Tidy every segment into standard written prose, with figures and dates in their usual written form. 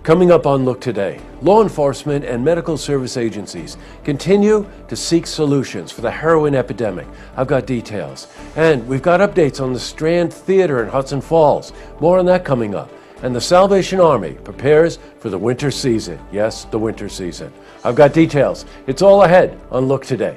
Coming up on Look Today, law enforcement and medical service agencies continue to seek solutions for the heroin epidemic. I've got details. And we've got updates on the Strand Theater in Hudson Falls. More on that coming up. And the Salvation Army prepares for the winter season. Yes, the winter season. I've got details. It's all ahead on Look Today.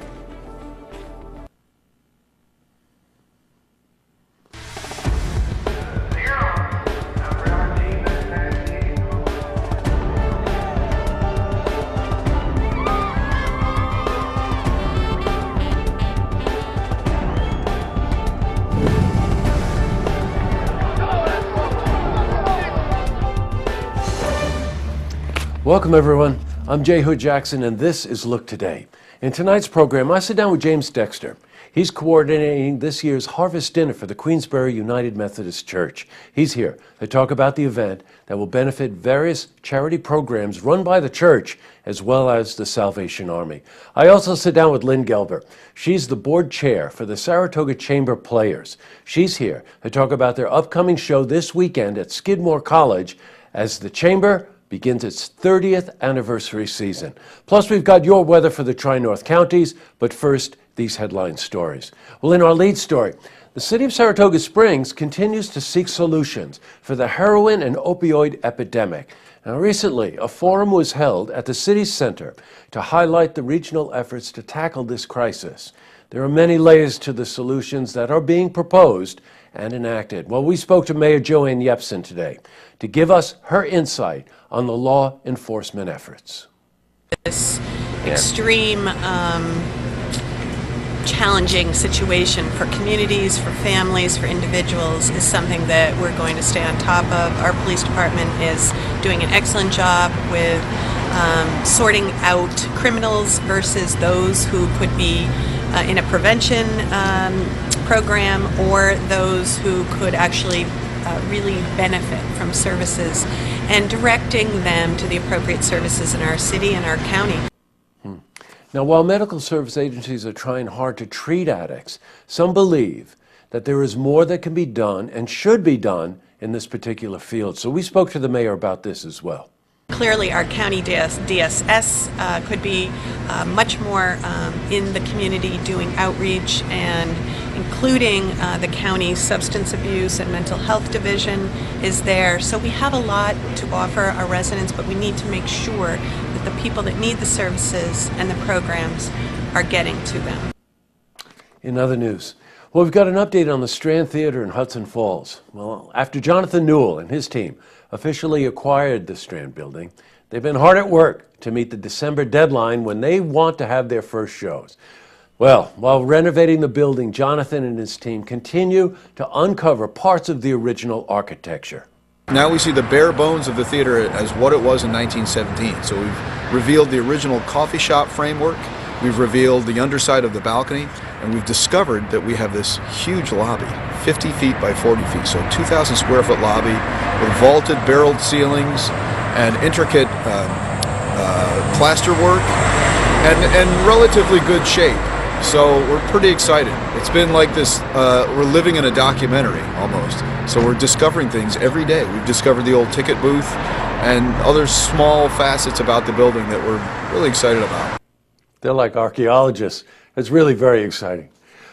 Welcome everyone, I'm Jay Hood Jackson and this is Look Today. In tonight's program, I sit down with James Dexter. He's coordinating this year's Harvest Dinner for the Queensbury United Methodist Church. He's here to talk about the event that will benefit various charity programs run by the church as well as the Salvation Army. I also sit down with Lynn Gelber. She's the board chair for the Saratoga Chamber Players. She's here to talk about their upcoming show this weekend at Skidmore College as the Chamber begins its 30th anniversary season. Plus, we've got your weather for the Tri-North counties, but first, these headline stories. Well, in our lead story, the city of Saratoga Springs continues to seek solutions for the heroin and opioid epidemic. Now, recently, a forum was held at the city center to highlight the regional efforts to tackle this crisis. There are many layers to the solutions that are being proposed and enacted. Well, we spoke to Mayor Joanne Yepsen today to give us her insight on the law enforcement efforts. This extreme, challenging situation for communities, for families, for individuals is something that we're going to stay on top of. Our police department is doing an excellent job with sorting out criminals versus those who could be in a prevention program or those who could actually really benefit from services and directing them to the appropriate services in our city and our county. Now, while medical service agencies are trying hard to treat addicts, some believe that there is more that can be done and should be done in this particular field. So we spoke to the mayor about this as well. Clearly, our county DSS could be much more in the community doing outreach, and including the county substance abuse and mental health division is there. So we have a lot to offer our residents, but we need to make sure that the people that need the services and the programs are getting to them. In other news, well, we've got an update on the Strand Theater in Hudson Falls. Well, after Jonathan Newell and his team officially acquired the Strand building, they've been hard at work to meet the December deadline when they want to have their first shows. Well, while renovating the building, Jonathan and his team continue to uncover parts of the original architecture. Now we see the bare bones of the theater as what it was in 1917. So we've revealed the original coffee shop framework, we've revealed the underside of the balcony, and we've discovered that we have this huge lobby, 50 feet by 40 feet, so 2,000 square foot lobby with vaulted barreled ceilings and intricate plaster work and relatively good shape. So we're pretty excited. It's been like this, we're living in a documentary almost. So we're discovering things every day. We've discovered the old ticket booth and other small facets about the building that we're really excited about. They're like archaeologists. It's really very exciting.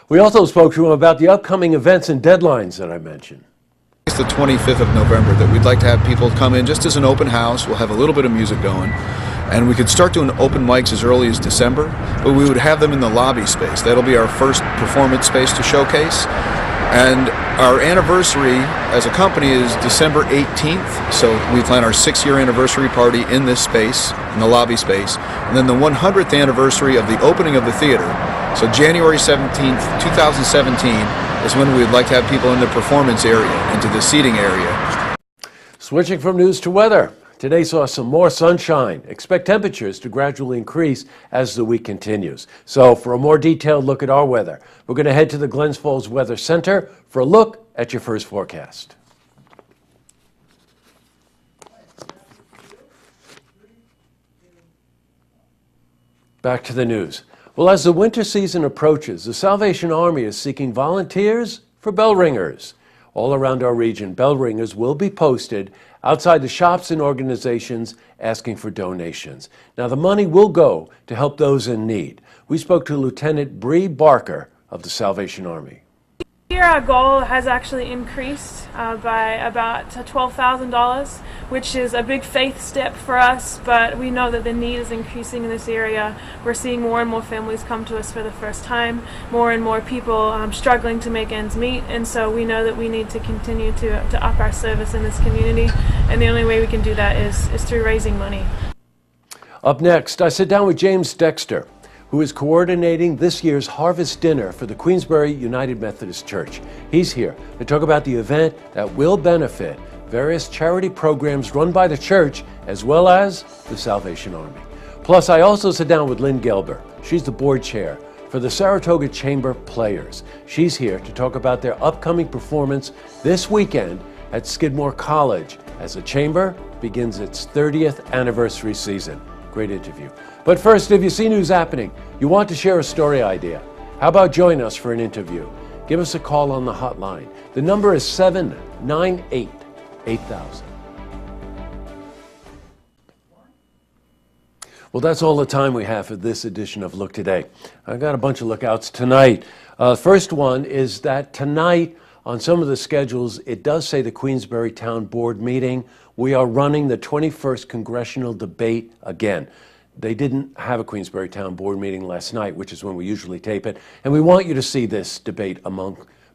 We also spoke to him about the upcoming events and deadlines that I mentioned. It's the 25th of November that we'd like to have people come in just as an open house. We'll have a little bit of music going. And we could start doing open mics as early as December, but we would have them in the lobby space. That'll be our first performance space to showcase. And our anniversary as a company is December 18th, so we plan our 6-year anniversary party in this space, in the lobby space. And then the 100th anniversary of the opening of the theater, so January 17th, 2017, is when we'd like to have people in the performance area, into the seating area. Switching from news to weather. Today saw some more sunshine. Expect temperatures to gradually increase as the week continues. So for a more detailed look at our weather, we're going to head to the Glens Falls Weather Center for a look at your first forecast. Back to the news. Well, as the winter season approaches, the Salvation Army is seeking volunteers for bell ringers. all around our region. Bell ringers will be posted outside the shops and organizations asking for donations. Now, the money will go to help those in need. We spoke to Lieutenant Bree Barker of the Salvation Army. Here our goal has actually increased by about $12,000, which is a big faith step for us, but we know that the need is increasing in this area. We're seeing more and more families come to us for the first time, more and more people struggling to make ends meet, and so we know that we need to continue to up our service in this community, and the only way we can do that is through raising money. Up next, I sit down with James Dexter, who is coordinating this year's Harvest Dinner for the Queensbury United Methodist Church. He's here to talk about the event that will benefit various charity programs run by the church as well as the Salvation Army. Plus, I also sit down with Lynn Gelber. She's the board chair for the Saratoga Chamber Players. She's here to talk about their upcoming performance this weekend at Skidmore College as the Chamber begins its 30th anniversary season. Great interview. But first, if you see news happening, you want to share a story idea, how about join us for an interview? Give us a call on the hotline. The number is 798-8000. Well, that's all the time we have for this edition of Look Today. I've got a bunch of lookouts tonight. First one is that tonight, on some of the schedules, it does say the Queensbury Town Board meeting. We are running the 21st Congressional Debate again. They didn't have a Queensbury Town Board meeting last night, which is when we usually tape it, and we want you to see this debate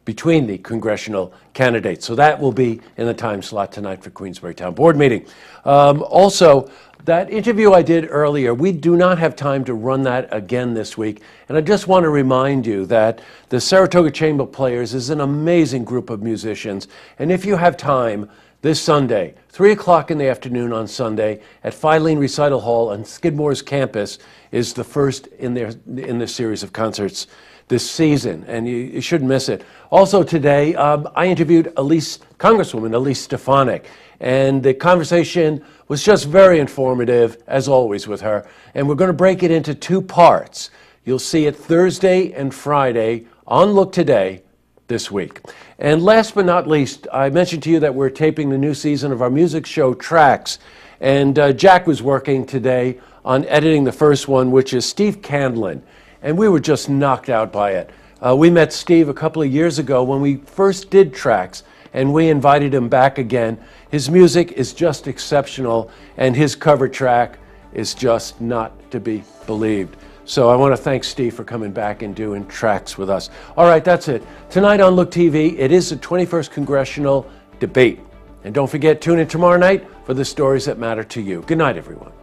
between the congressional candidates. So that will be in the time slot tonight for Queensbury Town Board meeting. Also, that interview I did earlier, we do not have time to run that again this week, and I just want to remind you that the Saratoga Chamber Players is an amazing group of musicians, and if you have time, this Sunday, 3 o'clock in the afternoon on Sunday at Filene Recital Hall on Skidmore's campus is the first in this series of concerts this season, and you shouldn't miss it. Also today, I interviewed Congresswoman Elise Stefanik, and the conversation was just very informative, as always with her, and we're going to break it into two parts. You'll see it Thursday and Friday on Look Today this week. And last but not least, I mentioned to you that we're taping the new season of our music show, Tracks. And Jack was working today on editing the first one, which is Steve Candlin. And we were just knocked out by it. We met Steve a couple of years ago when we first did Tracks, and we invited him back again. His music is just exceptional, and his cover track is just not to be believed. So I want to thank Steve for coming back and doing Tracks with us. All right, that's it. Tonight on Look TV, it is the 21st Congressional Debate. And don't forget, tune in tomorrow night for the stories that matter to you. Good night, everyone.